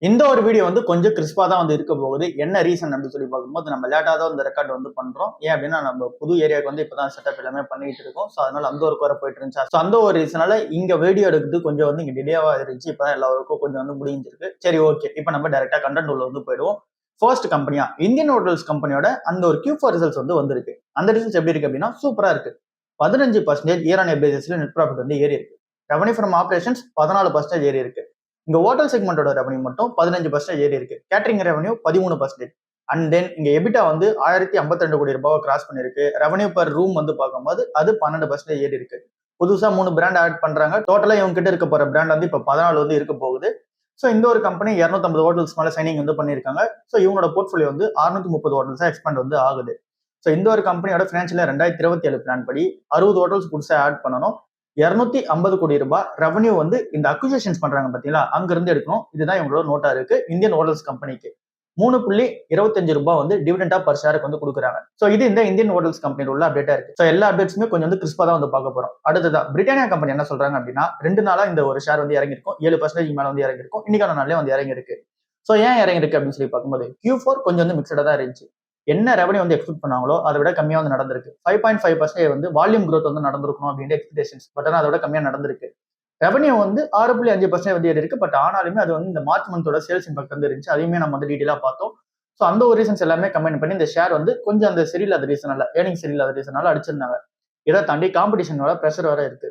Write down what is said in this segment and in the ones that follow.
இந்த ஒரு வீடியோ வந்து கொஞ்சம் கிறிஸ்பா தான் வந்து இருக்க போகுது. என்ன ரீசன் அப்படின்னு சொல்லி பார்க்கும்போது, நம்ம லேட்டா தான் இந்த ரெக்கார்ட் வந்து பண்றோம். ஏன் அப்படின்னா, நம்ம புது ஏரியாவுக்கு வந்து இப்பதான் செட்டப் எல்லாமே பண்ணிட்டு இருக்கோம். ஸோ அதனால அந்த ஒரு குறை போயிட்டு இருந்துச்சு. ஸோ அந்த ஒரு ரீசனால இங்க வீடியோ எடுக்கிறது கொஞ்சம் வந்து இங்க டிலேவா இருந்துச்சு. இப்பதான் எல்லாருக்கும் கொஞ்சம் வந்து முடிஞ்சிருக்கு. சரி, ஓகே. இப்போ நம்ம டைரக்டா கண்டென்ட் உள்ள வந்து போயிடுவோம். ஃபர்ஸ்ட் கம்பெனியா இந்தியன் ஹோட்டல்ஸ் கம்பெனியோட அந்த ஒரு Q4 ரிசல்ட்ஸ் வந்து வந்திருக்கு. அந்த ரிசல்ட்ஸ் எப்படி இருக்கு அப்படின்னா சூப்பரா இருக்கு. 15% இயர் ஆன் இயர் பேசிஸ்ல நெட் ப்ராஃபிட் வந்து ஏறி இருக்கு. ரெவன்யூ ஃப்ரம் ஆபரேஷன்ஸ் 14% ஏறி இருக்கு. இங்க ஹோட்டல் செக்மெண்டோட ரெவன்யூ மட்டும் 15% ஏறி இருக்கு. Catering revenue 13%. அண்ட் தென் இங்க எபிட்டா வந்து 1052 கோடி ரூபாய் கிராஸ் பண்ணிருக்கு. ரெவன்யூ பர் ரூம் வந்து பார்க்கும்போது அது 12% ஏறி இருக்கு. புதுசா 3 பிராண்ட் ஆட் பண்றாங்க. டோட்டலா இவங்க கிட்ட இருக்க போற பிராண்ட் வந்து இப்ப 14 வந்து இருக்க போகுது. ஸோ இந்த ஒரு கம்பெனி 250 ஹோட்டல்ஸ் மேல சைனிங் வந்து பண்ணிருக்காங்க. ஸோ இவங்களோட போர்ட்ஃபோலியோ வந்து 630 ஹோட்டல்ஸா எக்ஸ்பேண்ட் வந்து ஆகுது. ஸோ இந்த ஒரு கம்பெனியோட பினான்சியல் 2027 பிளான் படி 60 ஹோட்டல்ஸ் புதுசா ஆட் பண்ணணும். 250 கோடி ரூபாய் ரெவன்யூ வந்து இந்த அக்விசிஷன்ஸ் பண்றாங்க பாத்தீங்களா, அங்க இருந்து எடுக்கணும். இதுதான் இவங்களோட நோட்டா இருக்கு. இந்தியன் ஹோட்டல்ஸ் கம்பெனிக்கு 3.25 ரூபாய் வந்து டிவிடெண்டா பர் ஷேருக்கு வந்து கொடுக்குறாங்க. சோ இது இந்த இந்தியன் ஹோட்டல்ஸ் கம்பெனி உள்ள அப்டேட்டா இருக்கு. சோ எல்லா அப்டேட்ஸுமே கொஞ்சம் வந்து கிறிஸ்பா தான் வந்து பார்க்க போறோம். அடுத்ததா பிரிட்டானியா கம்பெனி என்ன சொல்றாங்க அப்படின்னா 2 நாளா இந்த ஒரு ஷேர் வந்து இறங்கிருக்கும். 7% மேல வந்து இறங்கிருக்கும். இன்னைக்கான நாளே வந்து இறங்கி இருக்கு. சோ ஏன் இறங்கி இருக்கு அப்படின்னு சொல்லி பார்க்கும்போது Q4 கொஞ்சம் வந்து மிக்சடா தான் இருந்துச்சு. என்ன ரெவன்யூ வந்து எக்ஸ்பெக்ட் பண்ணாங்களோ அதை விட கம்மியா வந்து நடந்திருக்கு. 5.5% வந்து வால்யூம் growth வந்து நடந்திருக்கணும் அப்படின்ற எக்ஸ்பெக்டேஷன்ஸ். பட் ஆனால் அதோட கம்மியா நடந்திருக்கு. ரெவன்யூ வந்து 6.5% வந்து ஏறி இருக்கு. பட் ஆனாலுமே அது வந்து இந்த மார்ச் மந்தோட சேல்ஸ் இம்பாக்ட் வந்து இருந்துச்சு. அதையுமே நம்ம வந்து டீட்டெயிலா பார்த்தோம். ஸோ அந்த ஒரு ரீசன்ஸ் எல்லாமே கம்பைன் பண்ணி இந்த ஷேர் வந்து கொஞ்சம் அந்த சரியில்லாத ரீசனால ஏர்னிங் சரியில்லாத ரீசனால அடிச்சிருந்தாங்க. இதை தாண்டி காம்படிஷனோட ப்ரெஷர் வர இருக்கு.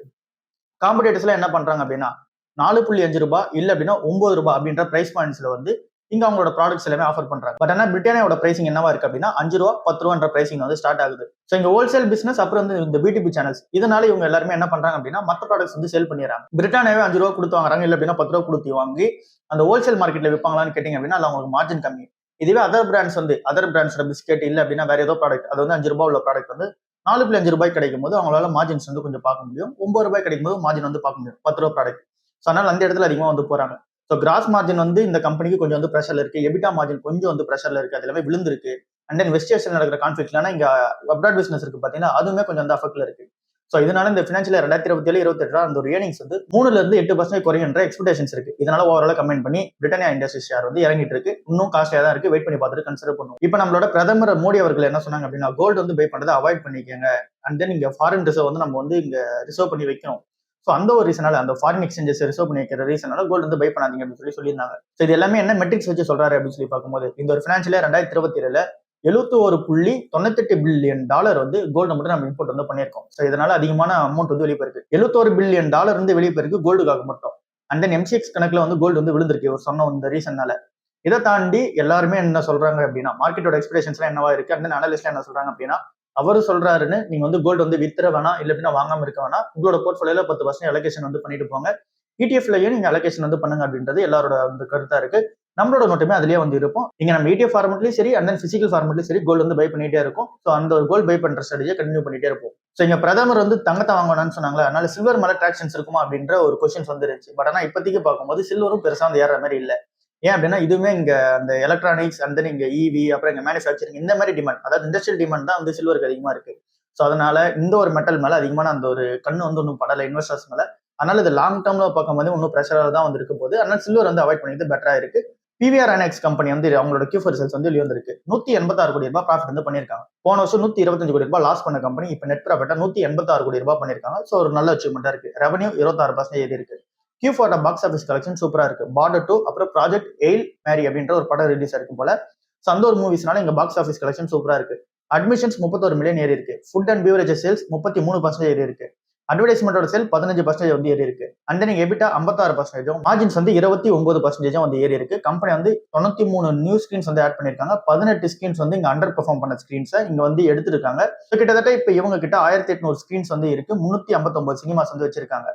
காம்படிட்டர்ஸ்ல என்ன பண்றாங்க அப்படின்னா 4.5 ரூபாய் இல்ல அப்படின்னா 9 ரூபாய் அப்படின்ற பிரைஸ் பாயிண்ட்ஸ்ல வந்து இங்க அவங்களோட ப்ராடக்ட்ஸ் எல்லாமே ஆஃபர் பண்றாங்க. பட் ஆனா பிரிட்டானியாவோட பிரைசிங் என்னவா இருக்கு அப்படின்னா 5 ரூபா 10 ரூபான்ற பிரைசிங் வந்து ஸ்டார்ட் ஆகுது. ஸோ இங்க ஹோல்சேல் பிசினஸ் அப்புறம் வந்து இந்த B2B சேனல்ஸ் இதனால இவங்க எல்லாருமே என்ன பண்றாங்க அப்படின்னா மற்ற ப்ராடக்ட்ஸ் வந்து சேல் பண்ணிடுறாங்க. பிரிட்டானியாவே 5 ரூபா கொடுத்து வாங்குறாங்க, இல்ல அப்படின்னா 10 ரூபா கொடுத்து வாங்கி அந்த ஹோல்சேல் மார்க்கெட்ல விற்பாங்களான்னு கேட்டீங்க அப்படின்னா அது அவங்களுக்கு மார்ஜின் கம்மி. இதுவே அதர் பிராண்ட்ஸ் பிஸ்கெட் இல்ல அப்படின்னா வேற ஏதோ ப்ராடக்ட் அது வந்து 5 ரூபாய் உள்ள ப்ராடக்ட் வந்து 4.5 ரூபாய் கிடைக்கும் போது அவங்களால மார்ஜின்ஸ் வந்து கொஞ்சம் பார்க்க முடியும். 9 ரூபாய் கிடைக்கும் போது மார்ஜின் வந்து பார்க்க முடியும் 10 ரூபாய் ப்ராடக்ட். ஸோ அதனால அந்த இடத்துல அதிகமா வந்து போறாங்க. ஸோ கிராஸ் மார்ஜின் வந்து இந்த கம்பெனிக்கு கொஞ்சம் வந்து ப்ரெஷர்ல இருக்கு. எபிட்டா மார்ஜின் கொஞ்சம் வந்து ப்ரெஷர்ல இருக்கு. அது எல்லாமே விழுந்திருக்கு. அண்ட் தென் வெஸ்டேஷன் நடக்கிற கான்ஃபிளிக்ட்ல இங்க அப்ராட் பிசினஸ் இருக்கு பாத்தீங்கன்னா அதுவுமே கொஞ்சம் வந்து அஃபெக்ட்ல இருக்கு. ஸோ இதனால இந்த பினான்சியல் 2027-28 அந்த ஒரு ஏர்னிங்ஸ் வந்து 3-8% குறையுன்ற எக்ஸ்பெக்டேஷன்ஸ் இருக்கு. இதனால ஓவரால கமெண்ட் பண்ணி பிரிட்டானியா இண்டஸ்ட்ரீஸ் ஷேர் வந்து இறங்கிட்டு இருக்கு. இன்னும் காஸ்ட்லியா தான் இருக்கு. வெயிட் பண்ணி பார்த்துட்டு கன்சிடர் பண்ணுவோம். இப்போ நம்மளோட பிரதமர் மோடி அவர்கள் என்ன சொன்னாங்க அப்படின்னா கோல்டு வந்து பை பண்றதை அவாய்ட் பண்ணிக்கங்க. அண்ட் தென் இங்க ஃபாரின் ரிசர்வ் வந்து நம்ம வந்து இங்க ரிசர்வ் பண்ணி வைக்கணும். ஸோ அந்த ஒரு ரீசனால அந்த ஃபாரின் எக்ஸ்சேஞ்சஸ் ரிசர்வ் பண்ணி வைக்கிற ரீசனால கோல்டு வந்து பை பண்ணாதீங்க அப்படின்னு சொல்லியிருந்தாங்க. ஸோ இது எல்லாமே என்ன மெட்ரிக்ஸ் வச்சு சொல்றாரு அப்படின்னு சொல்லி பார்க்கும்போது இந்த ஒரு பினான்சியல் 2027 71.98 பில்லியன் டாலர் வந்து கோல்டு மட்டும் நம்ம இம்போர்ட் வந்து பண்ணியிருக்கோம். ஸோ இதனால அதிகமான அமௌண்ட் வந்து வெளியே போயிருக்கு. 71 பில்லியன் டாலர் வந்து வெளியே போயிருக்கு கோல்டுக்காக மட்டும். அண்ட் தென் MCX கணக்குல வந்து கோல்டு வந்து விழுந்திருக்கு ஒரு சொன்ன இந்த ரீசன்னால. இதை தாண்டி எல்லாருமே என்ன சொல்றாங்க அப்படின்னா மார்க்கெட்டோட எக்ஸ்பெக்டேஷன்ஸ்லாம் என்னவா இருக்கு அந்த அனலிஸ்ட்லாம் என்ன சொல்றாங்க அப்படின்னா அவரு சொல்றாருன்னு நீங்க வந்து கோல்டு வந்து வித்துற வேணாம் இல்ல அப்படின்னா வாங்காம இருக்க வேணாம். உங்களோட போர்ட்ஃபோலியோல 10% அலோகேஷன் வந்து பண்ணிட்டு போங்க. ETF-லயும் நீங்க அலோகேஷன் வந்து பண்ணுங்க அப்படின்றது எல்லாரோட வந்து கருத்தா இருக்கு. நம்மளோட நோட்டுமே அதுலயே வந்து இருப்போம். இங்க நம்ம ETF ஃபார்மெட்லயும் சரி அண்ட் தென் பிசிக்கல் ஃபார்மெட்லயும் சரி கோல்டு வந்து பை பண்ணிட்டே இருக்கும். ஸோ அந்த ஒரு கோல்டு பை பண்ற ஸ்ட்ராட்டஜியை கண்டினியூ பண்ணிட்டே இருப்போம். ஸோ இங்க பிரதமர் வந்து தங்கத்தை வாங்கணும்னு சொன்னாங்களா, அதனால சில்வர் மேல ட்ராக்ஷன்ஸ் இருக்குமா அப்படின்ற ஒரு கொஸ்டின்ஸ் வந்து இருந்துச்சு. பட் ஆனா இப்போதைக்கு பார்க்கும்போது சில்வரும் பெருசா வந்து ஏற மாதிரி இல்லை. ஏன் அப்படின்னா இதுவுமே இங்க அந்த எலக்ட்ரானிக்ஸ் அண்ட் தென் இங்க EV அப்புறம் இங்க மேனுஃபேக்சரிங் இந்த மாதிரி டிமாண்ட் அதாவது இண்டஸ்ட்ரியல் டிமாண்ட் தான் வந்து சில்வருக்கு அதிகமா இருக்கு. ஸோ அதனால இந்த ஒரு மெட்டல் மேல அதிகமான அந்த ஒரு கண்ணு வந்து ஒன்றும் படலை இன்வெஸ்டர்ஸ் மேல. அதனால இது லாங் டேர்ம்ல பார்க்கும்போது இன்னும் ப்ரெஷராக தான் வந்து இருக்க போது. அதனால சில்வர் வந்து அவாய்ட் பண்ணிட்டு பெட்டரா இருக்கு. PVR INOX கம்பெனி வந்து அவங்களோட Q4 ரிசல்ட்ஸ் வந்து வெளியே வந்திருக்கு. 186 கோடி ரூபாய் ப்ராஃபிட் வந்து பண்ணிருக்காங்க. போன வருஷம் 125 கோடி ரூபாய் லாஸ் பண்ண கம்பெனி இப்ப நெட் ப்ராஃபிட்டா 186 கோடி ரூபாய் பண்ணிருக்காங்க. ஸோ ஒரு நல்ல அச்சீவ்மெண்டா இருக்கு. ரெவன்யூ 26% ஏறி இருக்கு. Q4 பாக்ஸ் ஆஃபீஸ் கலெக்ஷன் சூப்பரா இருக்கு. பார்டர் 2 அப்புறம் ப்ராஜெக்ட் எயில் மேரி அப்படின்ற ஒரு படம் ரிலீஸ் ஆயிருக்கும் போல. ஸோ அந்த ஒரு மூவிஸ்னால இங்க பாக்ஸ் ஆஃபீஸ் கலெக்ஷன் சூப்பரா இருக்கு. அட்மிஷன்ஸ் 31 மில்லியன் ஏறி இருக்கு. ஃபுட் அண்ட் பிவரேஜஸ் சேல்ஸ் 33% ஏறி இருக்கு. அட்வர்டைஸ்மெண்டோட சேல் 15% வந்து ஏறி இருக்கு. அண்ட் தென் எபிட்டா 56%, மார்ஜின்ஸ் வந்து 29% வந்து ஏறி இருக்கு. கம்பெனி வந்து 93 நியூ ஸ்கிரீன்ஸ் வந்து ஆட் பண்ணிருக்காங்க. 18 ஸ்கிரீன்ஸ் வந்து இங்க அண்டர் பெர்ஃபார்ம் பண்ண ஸ்கிரீன்ஸை இங்க வந்து எடுத்திருக்காங்க. கிட்டத்தட்ட இப்ப இவங்க கிட்ட 1800 ஸ்கிரீன்ஸ் வந்து இருக்கு. 359 சினிமாஸ் வந்து வச்சிருக்காங்க.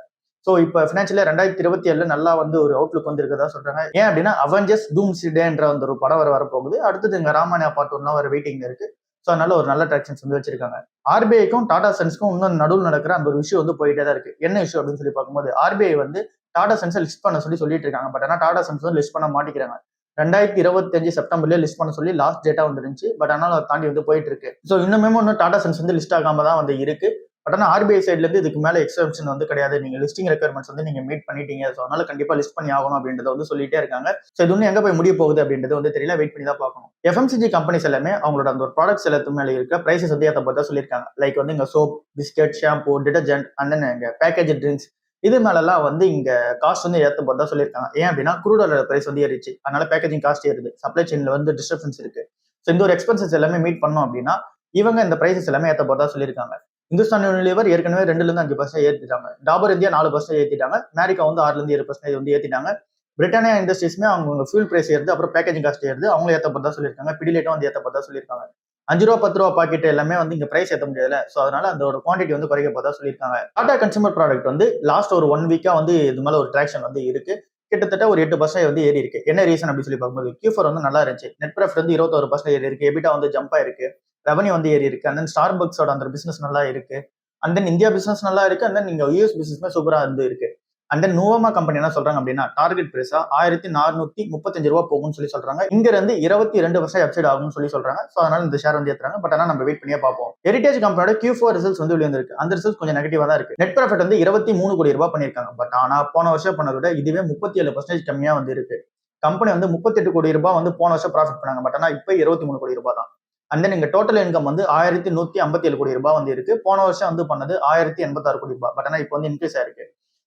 ஸோ இப்போ ஃபினான்ஷியல் 2027 நல்லா வந்து ஒரு அவுட்லுக் வந்து இருக்கதா சொல்றாங்க. ஏன் அப்படின்னா அவெஞ்சர்ஸ் டூம்ஸ்டேன்ற அந்த ஒரு படம் வரப்போகுது. அடுத்தது இங்க ராமாயணா பார்ட் 1 வர வெயிட்டிங்ல இருக்கு. ஸோ அதனால ஒரு நல்ல ட்ராக்ஷன்ஸ் வந்து வச்சிருக்காங்க. RBIக்கும் டாடா சன்ஸ்க்கும் இன்னும் நடுவில் நடக்கிற அந்த ஒரு இஷ்யூ வந்து போயிட்டே தான் இருக்கு. என்ன இஷ்யூ அப்படின்னு சொல்லி பார்க்கும்போது RBI வந்து டாடா சன்ஸை லிஸ்ட் பண்ண சொல்லிட்டு இருக்காங்க. பட் ஆனால் டாடா சன்ஸ் வந்து லிஸ்ட் பண்ண மாட்டேங்கிறாங்க. 2025 செப்டம்பர்லயே லிஸ்ட் பண்ண சொல்லி லாஸ்ட் டேட்டா வந்துருந்துச்சு. பட் ஆனால் அதை தாண்டி வந்து போயிட்டு இருக்கு. ஸோ இன்னும் டாடா சன்ஸ் வந்து லிஸ்ட் ஆகாம தான் வந்து இருக்கு. பட் ஆனால் ஆர்பிஐ சைட்ல இருந்து இதுக்கு மேல எக்ஸப்ஷன் வந்து கிடையாது, நீங்க லிஸ்டிங் ரெக்யர்மெண்ட்ஸ் வந்து நீங்க மீட் பண்ணிட்டீங்க, ஸோ அதனால கண்டிப்பா லிஸ்ட் பண்ணி ஆகணும் அப்படின்றத வந்து சொல்லிட்டே இருக்காங்க. ஸோ இது இன்னும் எங்க போய் முடிய போகுது அப்படின்றது வந்து தெரியல, வெயிட் பண்ணி தான் பார்க்கணும். எஃப்எம்சிஜி கம்பெனிஸ் எல்லாமே அவங்களோட அந்த ஒரு ப்ராடக்ட்ஸ் எல்லாத்து மேலே இருக்க பிரைசஸ் வந்து ஏற்ற பார்த்தா சொல்லியிருக்காங்க. லைக் வந்து இங்க soap, biscuit, shampoo, detergent and then இங்க பேக்கேஜ் ட்ரிங்க்ஸ் இது மேலெல்லாம் வந்து இங்க காஸ்ட் வந்து ஏற்ற பார்த்தா சொல்லியிருக்காங்க. ஏன் அப்படின்னா குரூட் ஆயில் பிரைஸ் வந்து ஏறிச்சு, அதனால பேக்கேஜிங் காஸ்ட் ஏறுது, சப்ளை செயின்ல வந்து டிஸ்டர்பன்ஸ் இருக்கு. ஸோ இந்த ஒரு எக்ஸ்பென்சஸ் எல்லாமே மீட் பண்ணோம் அப்படின்னா இவங்க இந்த பிரைசஸ் எல்லாமே ஏற்ற பார்த்தா சொல்லியிருக்காங்க. இந்துஸ்தான் யூனிலிவர் ஏற்கனவே 2% ஏற்றிட்டாங்க, டாபர் இந்தியா 4% ஏற்றிட்டாங்க, அமெரிக்கா வந்து 6% வந்து ஏற்றிட்டாங்க. பிரிட்டானியா இண்டஸ்ட்ரீஸ்மே அவங்க ஃபியூல் பிரைஸ் ஏறுது, அப்புறம் பேக்கேஜிங் காஸ்ட் ஏறுது, அவங்களும் ஏற்ற பார்த்தா சொல்லியிருக்காங்க. பிடிலேட்டும் வந்து ஏற்ற பார்த்தா சொல்லியிருக்காங்க. 5 ரூபா 10 ரூபா பாக்கெட் எல்லாமே வந்து இங்க பிரைஸ் ஏற்ற முடியல, ஸோ அதனால அதோட குவான்டிட்டி வந்து குறைக்க பார்த்தா சொல்லியிருக்காங்க. டாடா கன்சூமர் ப்ராடக்ட் வந்து லாஸ்ட் ஒரு 1 வீக்கா வந்து இது மேல ஒரு ட்ராக்ஷன் வந்து இருக்கு, கிட்டத்தட்ட ஒரு 8% வந்து ஏறி இருக்கு. என்ன ரீசன் அப்படின்னு சொல்லி பார்க்கும்போது Q4 வந்து நல்லா இருந்துச்சு, நெட் ப்ராஃபிட் வந்து 21% ஏறி இருக்கு, எபிட்டா வந்து ஜம்ப் ஆயிருக்கு, ரெவன்யூ வந்து ஏறி இருக்கு, அண்ட் தென் ஸ்டார் பக்ஸோட அந்த பிசினஸ் நல்லா இருக்கு, அண்ட் தென் இந்தியா பிசினஸ் நல்லா இருக்கு, அண்ட் தென் நீங்க யூஎஸ் பிசினஸ்மே சூப்பரா வந்து இருக்கு. அண்ட் தென் நோவமா கம்பெனி என்ன சொல்றாங்க அப்படின்னா டார்கெட் பிரைஸா 1435 ரூபா போகும்னு சொல்லி சொல்றாங்க. இங்க இருந்து 22% அப்சைட் ஆகும்னு சொல்லி சொல்றாங்க. ஸோ அதனால இந்த ஷேர் வந்து ஏத்துறாங்க. பட் ஆனால் நம்ம வெயிட் பண்ணியே பார்ப்போம். ஹெரிடேஜ் கம்பெனியோட Q4 ரிசல்ட்ஸ் வந்து வெளிவந்திருக்கு, அந்த ரிசல்ட்ஸ் கொஞ்சம் நெகட்டிவா தான் இருக்கு. நெட் ப்ராஃபிட் வந்து 23 கோடி ரூபாய் பண்ணிருக்காங்க. பட் ஆனா போன வருஷம் பண்ணதை விட இதுவே 37% கம்மியா வந்து இருக்கு. கம்பெனி வந்து 38 கோடி ரூபாய் வந்து போன வருஷம் ப்ராஃபிட் பண்ணாங்க, பட் ஆனா இப்போ 23 கோடி ரூபாய் தான். அண்ட் தென் இங்க டோட்டல் இன்கம் வந்து 1157 கோடி ரூபாய் வந்து இருக்கு. போன வருஷம் வந்து பண்ணது 1086 கோடி ரூபாய், பட் ஆனா இப்போ வந்து இன்க்ரீஸ் ஆயிருக்கு.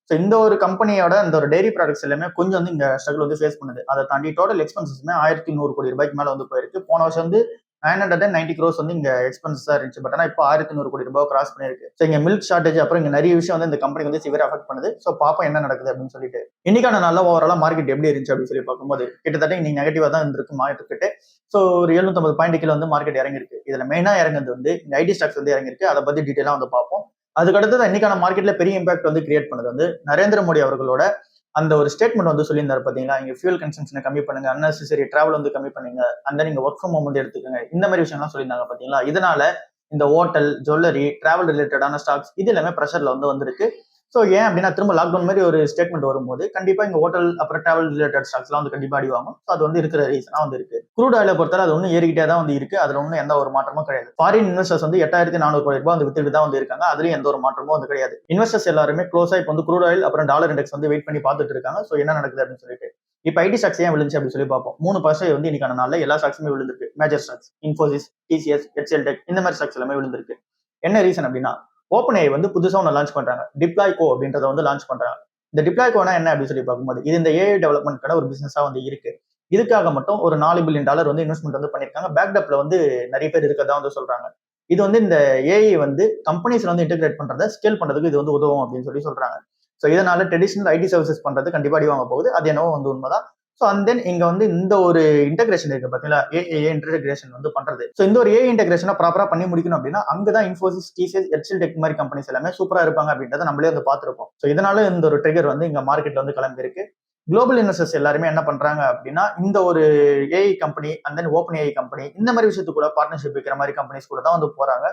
ஸோ இந்த ஒரு கம்பெனியோட இந்த ஒரு டெய்ரி ப்ராடக்ட்ஸ் எல்லாமே கொஞ்சம் வந்து இங்க ஸ்ட்ரகிள் வந்து ஃபேஸ் பண்ணுது. அதை தாண்டி டோட்டல் எக்ஸ்பென்சஸ்மே 1100 கோடி ரூபாய்க்கு மேல வந்து போயிருக்கு. போன வருஷம் வந்து 990 crores வந்து இங்க எக்ஸ்பென்சஸா இருந்துச்சு, பட் ஆனா இப்போ 1100 கோடி ரூபாய் கிராஸ் பண்ணிருக்கு. ஸோ இங்க மில்க் ஷார்டேஜ் அப்புறம் இங்க நிறைய விஷயம் வந்து இந்த கம்பெனி வந்து சிவியர் அஃபெக்ட் பண்ணுது. ஸோ பாப்பா என்ன நடக்குது அப்படின்னு சொல்லிட்டு. இன்னைக்கான நல்ல ஓவராலா மார்க்கெட் எப்படி இருந்துச்சு அப்படின்னு சொல்லி பார்க்கும்போது கிட்டத்தட்ட இன்னைக்கு நெகட்டிவா தான் இருந்திருக்கு மார்க்கெட். ஸோ ஒரு 750 பாயிண்ட் கீழே வந்து மார்க்கெட் இறங்கிருக்கு. இதுல மெயினா இறங்குறது வந்து இந்த ஐடி ஸ்டாக்ஸ் வந்து இறங்கிருக்கு, அதை பத்தி டீட்டெயிலா வந்து பார்ப்போம். அதுக்கடுத்து இன்னைக்கான மார்க்கெட்ல பெரிய இம்பாக்ட் வந்து கிரியேட் பண்ணது வந்து நரேந்திர மோடி அவர்களோட அந்த ஒரு ஸ்டேட்மெண்ட் வந்து சொல்லியிருந்தாரு பாத்தீங்களா, இங்க ஃபியூல் கன்சம்ஷனை கம்மி பண்ணுங்க, அன்னெசரி டிராவல் வந்து கம்மி பண்ணுங்க, அந்த நீங்க ஒர்க் ஃப்ரம் ஹோம் வந்து எடுத்துக்கோங்க, இந்த மாதிரி விஷயம்லாம் சொல்லியிருந்தாங்க பாத்தீங்களா. இதனால இந்த ஹோட்டல், ஜுவல்லரி, டிராவல் ரிலேட்டடான ஸ்டாக்ஸ் இது எல்லாமே ப்ரெஷர்ல வந்து வந்திருக்கு. ஸோ ஏன் அப்படின்னா திரும்ப லாக்டவுன் மாதிரி ஒரு ஸ்டேட்மெண்ட் வரும்போது கண்டிப்பா இங்க ஹோட்டல் அப்புறம் டிராவல் ரிலேட்டட் ஸ்டாக்ஸ்லாம் வந்து கண்டிப்பா அடிவாங்க. ஸோ அது வந்து இருக்கிற ரீசனா வந்து இருக்கு. க்ரூட் ஆயிலை பொறுத்தவரை அது ஒன்றும் ஏறிக்கிட்டே தான் வந்து இருக்கு, அதுல ஒன்றும் எந்த ஒரு மாற்றமும் கிடையாது. ஃபாரின் இன்வெஸ்டர்ஸ் வந்து 8400 கோடி ரூபாய் வந்து வித்துட்டு தான் வந்து இருக்காங்க, அதுலயும் எந்த ஒரு மாற்றமும் வந்து கிடையாது. இன்வெஸ்டர்ஸ் எல்லாருமே க்ளோஸா இப்போ வந்து க்ரூட் ஆயில் அப்புறம் டாலர் இண்டெக்ஸ் வந்து வெயிட் பண்ணி பார்த்துட்டு இருக்காங்க. ஸோ என்ன நடக்குது அப்படின்னு சொல்லிட்டு. இப்போ ஐடி ஸ்டாக்ஸ் ஏன் விழுந்துச்சு அப்படின்னு சொல்லி பார்ப்போம். 3% வந்து இன்னைக்கான நாள்ல எல்லா ஸ்டாக்ஸுமே விழுந்திருக்கு. Major stocks Infosys, TCS, HCL tech இந்த மாதிரி ஸ்டாக்ஸ் எல்லாமே விழுந்திருக்கு. என்ன ரீசன் அப்படின்னா ஓப்பன் வந்து புதுசா ஒன்று லான்ச் பண்றாங்க, டிப்ளாய்கோ அப்படின்றத வந்து லான்ச் பண்றாங்க. இந்த டிப்ளாய்கோனா என்ன அப்படின்னு சொல்லி பார்க்கும்போது இது இந்த ஏஐ டெவலப்மெண்ட்கான ஒரு பிசினஸா வந்து இருக்கு. இதுக்காக மட்டும் ஒரு $4 பில்லியன் வந்து இன்வெஸ்ட்மெண்ட் வந்து பண்ணிருக்காங்க. பேக்டப்ல வந்து நிறைய பேர் இருக்கதா வந்து சொல்றாங்க. இது வந்து இந்த ஏஐ வந்து கம்பெனிஸ்ல வந்து இன்டெகிரேட் பண்றதை ஸ்கேல் பண்றதுக்கு இது வந்து உதவும் அப்படின்னு சொல்றாங்க. ஸோ இதனால ட்ரெடிஷனல் ஐடி சர்வீசஸ் பண்றது கண்டிப்பா அடி வாங்க போகுது, அது என்னவோ வந்து உண்மைதான். ஸோ அண்ட் தென் இங்க வந்து இந்த ஒரு இன்டெகிரேஷன் இருக்கு பாத்தீங்களா, ஏஐ இன்டெகிரேஷன் வந்து பண்றது. ஸோ இந்த ஒரு ஏஐ இன்டெகிரேஷனை ப்ராப்பரா பண்ணி முடிக்கணும் அப்படின்னா அங்கதான் இன்ஃபோசிஸ், டிசிஎஸ், HCL டெக் மாதிரி கம்பெனிஸ் எல்லாமே சூப்பரா இருப்பாங்க அப்படின்றத நம்மளே வந்து பார்த்திருப்போம். ஸோ இதனால இந்த ஒரு ட்ரிகர் வந்து இங்க மார்க்கெட்ல வந்து கிளம்பி இருக்கு. குளோபல் இன்வெஸ்டர்ஸ் எல்லாருமே என்ன பண்றாங்க அப்படின்னா இந்த ஒரு AI company and then open AI company இந்த மாதிரி விஷயத்து கூட பார்ட்னர்ஷிப் வைக்கிற மாதிரி கம்பெனிஸ் கூட தான் வந்து போறாங்க.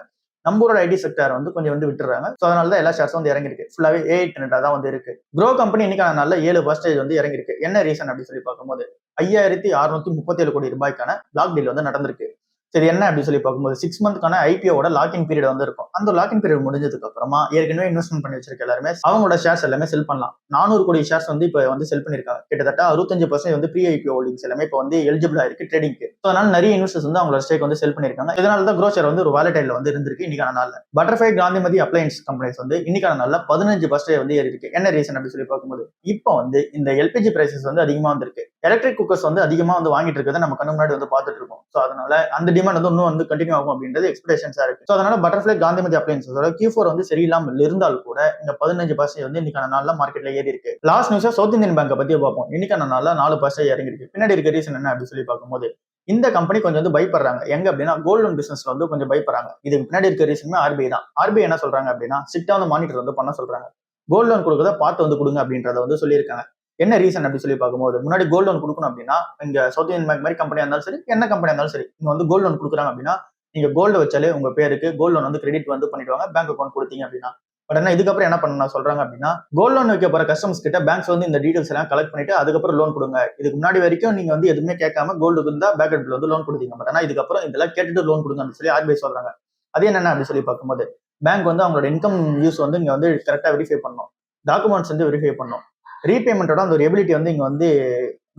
நம்மளோட ஐடி செக்டர் வந்து கொஞ்சம் வந்து விட்டுறாங்க. ஸோ அதனால தான் எல்லா ஷேர்ஸும் வந்து இறங்கிருக்கு. ஃபுல்லாவே ஏஐ ட்ரெண்டா தான் வந்து இருக்கு. க்ரோ கம்பெனி இன்னைக்கான நாள்ல 7% வந்து இறங்கிருக்கு. என்ன ரீசன் அப்படின்னு சொல்லி பார்க்கும்போது 5637 கோடி ரூபாய்க்கான பிளாக் டீல் வந்து நடந்திருக்கு. சரி என்ன அப்படின்னு சொல்லி பார்க்கும்போது 6 மந்த்க்கான ஐபிஓட லாக்கிங் பீரியட் வந்து இருக்கும். அந்த லாக்கிங் பீரியட் முடிஞ்சதுக்கு அப்புறமா ஏற்கனவே இன்வெஸ்ட்மெண்ட் பண்ணி வச்சிருக்க எல்லாருமே அவங்களோட ஷேர்ஸ் எல்லாமே செல் பண்ணலாம். 400 கோடி ஷேர்ஸ் வந்து இப்போ வந்து செல் பண்ணிருக்காங்க. கிட்டத்தட்ட 65% வந்து ப்ரீ ஐபிஓ ஹோல்டிங்ஸ் எல்லாமே இப்போ வந்து எலிஜிபிளா இருக்கு ட்ரேடிங்க்கு. ஸோ அதனால நிறைய இன்வெஸ்டர்ஸ் வந்து அவங்களோட ஸ்டேக் வந்து செல் பண்ணிருக்காங்க. இதனால தான் க்ரோ ஷேர் வந்து ஒரு வாலடைல்ல வந்து இருந்திருக்கு இன்னைக்கான நாள்ல. பட்டர்ஃப்ளை, காந்திமதி அப்ளையன்ஸ் கம்பெனிஸ் வந்து இன்னைக்கான நாள்ல 15% வந்து ஏறி இருக்கு. என்ன ரீசன் அப்படின்னு சொல்லி பார்க்கும்போது இப்போ வந்து இந்த எல்பிஜி பிரைசஸ் வந்து அதிகமா வந்திருக்கு. எலக்ட்ரிக் குக்கர்ஸ் வந்து அதிகமா வந்து வாங்கிட்டு இருக்கிறத நம்ம கண்ணு முன்னாடி வந்து பார்த்துட்டு இருக்கோம். ஸோ அதனால அந்த டிமாண்ட் வந்து இன்னும் வந்து கண்டினியூ ஆகும் அப்படின்றது எக்ஸ்பெக்டேஷன்ஸா இருக்கு. ஸோ அதனால பட்டர்ஃப்ளை, காந்திமதி அப்ளையன்ஸோட Q4 வந்து சரியில்லாமல் இருந்தால் கூட இந்த 15% வந்து இன்னைக்கான நாள்ல மார்க்கெட்ல ஏறி இருக்கு. லாஸ்ட் நியூஸா சவுத் இந்தியன் பேங்கை பத்தி பார்ப்போம். இன்னைக்கான நாள்ல 4% இறங்கி இருக்கு. பின்னாடி இருக்க ரீசன் என்ன அப்படின்னு சொல்லி பார்க்கும்போது இந்த கம்பெனி கொஞ்சம் வந்து பயப்படுறாங்க. எங்க அப்படின்னா கோல்ட் லோன் பிசினஸ்ல வந்து கொஞ்சம் பயப்படுறாங்க. இதுக்கு பின்னாடி இருக்க ரீசனுமே ஆர்பிஐ தான். ஆர்பிஐ என்ன சொல்றாங்க அப்படின்னா ஸ்ட்ரிக்டா வந்து மானிட்டர் வந்து பண்ண சொல்றாங்க. கோல்ட் லோன் கொடுக்கறத பார்த்து வந்து கொடுங்க அப்படின்றத வந்து சொல்லியிருக்காங்க. என்ன ரீசன் அப்படி சொல்லி பார்க்கும்போது முன்னாடி கோல்ட் லோன் கொடுக்கணும் அப்படின்னா இங்க சவுத் இந்தியன் பேங்க் மாதிரி கம்பெனியா இருந்தாலும் சரி, என்ன கம்பெனியா இருந்தாலும் சரி, இங்க வந்து கோல்ட் லோன் கொடுக்குறாங்க அப்படின்னா நீங்க கோல்டு வச்சாலே உங்க பேருக்கு கோல்ட் லோன் வந்து கிரெடிட் வந்து பண்ணிடுவாங்க பேங்க் அக்கௌண்ட் கொடுத்தீங்க அப்படின்னா. பட் என்ன இதுக்கப்புறம் என்ன பண்ண சொல்றாங்க அப்படின்னா கோல்ட் லோன் வைக்க போற கஸ்டமர்ஸ் கிட்ட பேங்க்ஸ் வந்து இந்த டீடைல்ஸ் எல்லாம் கலெக்ட் பண்ணிட்டு அதுக்கப்புறம் லோன் கொடுங்க. இதுக்கு முன்னாடி வரைக்கும் நீங்க வந்து எதுவுமே கேட்காம கோல்டு இருந்தா பேக்கெட்ல வந்து லோன் கொடுத்தீங்க. பட் ஆனா இதுக்கப்புறம் இதெல்லாம் கேட்டுட்டு லோன் கொடுங்க அப்படின்னு சொல்லி ஆர்பிஐ சொல்றாங்க. அது என்னென்ன அப்படின்னு சொல்லி பார்க்கும்போது பேங்க் வந்து அவங்களோட இன்கம் யூஸ் வந்து இங்க வந்து கரெக்டா வெரிஃபை பண்ணணும், டாக்குமெண்ட்ஸ் வந்து வெரிஃபை பண்ணணும், ரீபேமெண்டோட அந்த ஒரு எபிலிட்டி வந்து இங்க வந்து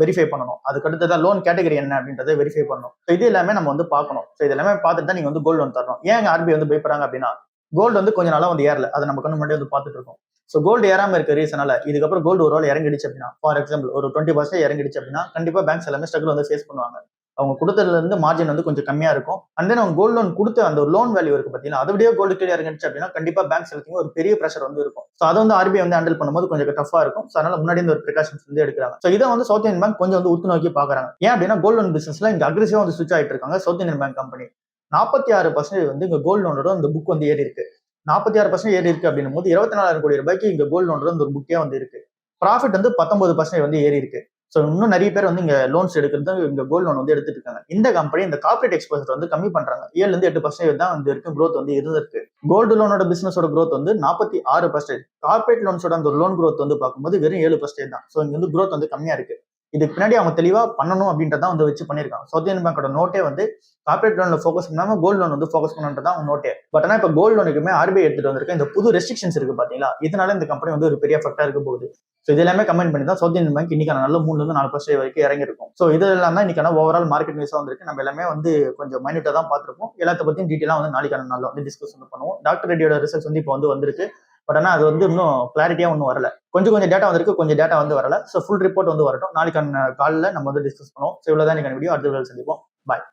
வெரிஃபை பண்ணணும், அதுக்கு அடுத்ததான் லோன் கேட்டகரி என்ன அப்படின்றத வெரிஃபை பண்ணணும். இது எல்லாமே நம்ம வந்து பார்க்கணும். இது எல்லாமே பார்த்துட்டு தான் நீங்க வந்து கோல்டு லோன் தரணும். ஏன் ஆர்பிஐ வந்து பயப்படுறாங்க அப்படின்னா, கோல்டு வந்து கொஞ்ச நாளா வந்து ஏறல, அதை நம்ம கண்ணு முன்னாடி வந்து பார்த்துட்டு இருக்கோம். ஸோ கோல்டு ஏறாம இருக்க ரீசனால இதுக்கப்புறம் கோல்டு ஒரு வேளை இறங்கிடுச்சு அப்படின்னா, ஃபார் எக்ஸாம்பிள் ஒரு 20% இறங்கிடுச்சு அப்படின்னா, கண்டிப்பா பேங்க்ஸ் எல்லாமே ஸ்ட்ரகிள் வந்து ஃபேஸ் பண்ணுவாங்க. அவங்க கொடுத்ததுல இருந்து மார்ஜின் வந்து கொஞ்சம் கம்மியா இருக்கும். அண்ட் தென் அவங்க கோல்டு லோன் கொடுத்த அந்த ஒரு லோன் வேல்யூ இருக்கு பாத்தீங்கன்னா, அதை விட கோல்டு கீழே இறங்கிடுச்சு அப்படின்னா கண்டிப்பா பேங்க்ஸ் எல்லாத்தையும் ஒரு பெரிய பிரஷர் வந்து இருக்கும். ஸோ அதை வந்து ஆர்பிஐ வந்து ஹேண்டில் பண்ணும்போது கொஞ்சம் டஃபா இருக்கும். ஸோ அதனால முன்னாடி இந்த ஒரு ப்ரிகாஷன்ஸ் வந்து எடுக்கிறாங்க. ஸோ இதை வந்து சவுத் இந்தியன் பேங்க் கொஞ்சம் வந்து உத்து நோக்கி பாக்குறாங்க. ஏன் அப்படின்னா கோல்டு லோன் பிசினஸ்ல இங்க அக்ரெசிவா வந்து ஸ்விட்ச் ஆயிட்டு இருக்காங்க சவுத் இந்தியன் பேங்க் கம்பெனி. 46% வந்து இங்க கோல்டு லோனோட இந்த புக் வந்து ஏறி இருக்கு. 46% ஏறி இருக்கு அப்படின்னும் போது 24,000 கோடி ரூபாய்க்கு இங்க கோல்டு லோனோட ஒரு புக்கே வந்து இருக்கு. ப்ராஃபிட் வந்து 19% வந்து ஏறி இருக்கு. ஸோ இன்னும் நிறைய பேர் வந்து இங்க லோன்ஸ் எடுக்கிறது இங்க கோல்டு லோன் வந்து எடுத்துட்டு இருக்காங்க. இந்த கம்பெனி இந்த கார்பரேட் எக்ஸ்போசர் வந்து கம்மி பண்றாங்க. 7-8% தான் வந்து இருக்கு growth வந்து இருந்திருக்கு. கோல்டு லோனோட பிசினஸோட growth வந்து 46%. கார்பரேட் லோன்ஸோட அந்த லோன் growth வந்து பார்க்கும்போது வெறும் 7% தான். ஸோ இங்க வந்து growth வந்து கம்மியா இருக்கு. இதுக்கு பின்னாடி அவங்க தெளிவா பண்ணணும் அப்படின்றதான் வந்து வச்சு பண்ணிருக்காங்க. சவுத் இந்தியன் பேங்கோட நோட்டே வந்து கார்பரேட் லோன்ல ஃபோக்கஸ் பண்ணாம கோல்டு லோன் வந்து ஃபோக்கஸ் பண்ணுன்றதான் அவங்க நோட்டே. பட் ஆனா இப்ப கோல்டு லோனுக்குமே ஆர்பிஐ எடுத்துட்டு வந்திருக்க இந்த புது ரெஸ்ட்ரிக்ஷன்ஸ் இருக்கு பாத்தீங்களா, இதனால இந்த கம்பெனி வந்து ஒரு பெரிய எஃபெக்டா இருக்க போகுது. ஸோ இது எல்லாமே கமெண்ட் பண்ணி தான் சவுத் இந்தியன் பேங்க் இன்னைக்கான நல்ல 3-4% வரைக்கும் இறங்கி இருக்கும். ஸோ இதெல்லாம் தான் இன்னைக்கான ஓவரால் மார்க்கெட் நியூஸா வந்திருக்கு. நம்ம எல்லாமே வந்து கொஞ்சம் மைனியூட்டா தான் பார்த்திருப்போம். எல்லாத்த பத்தியும் டீட்டெயிலா வந்து நாளைக்கான நாள்ல வந்து டிஸ்கஸ் வந்து பண்ணுவோம். டாக்டர் ரெட்டியோட ரிசல்ட்ஸ் வந்து இப்போ வந்து வந்திருக்கு. பட் ஆனா அது வந்து இன்னும் கிளாரிட்டியா ஒன்றும் வரல. கொஞ்சம் டேட்டா வந்திருக்கு, கொஞ்சம் டேட்டா வந்து வரல. ஸோ ஃபுல் ரிப்போர்ட் வந்து வரட்டும். நாளைக்கான காலில் நம்ம வந்து டிஸ்கஸ் பண்ணுவோம். ஸோ இவ்வளவுதான் இன்னைக்கான வீடியோ. அடுத்த வீடியோவில் சந்திப்போம். பாய்.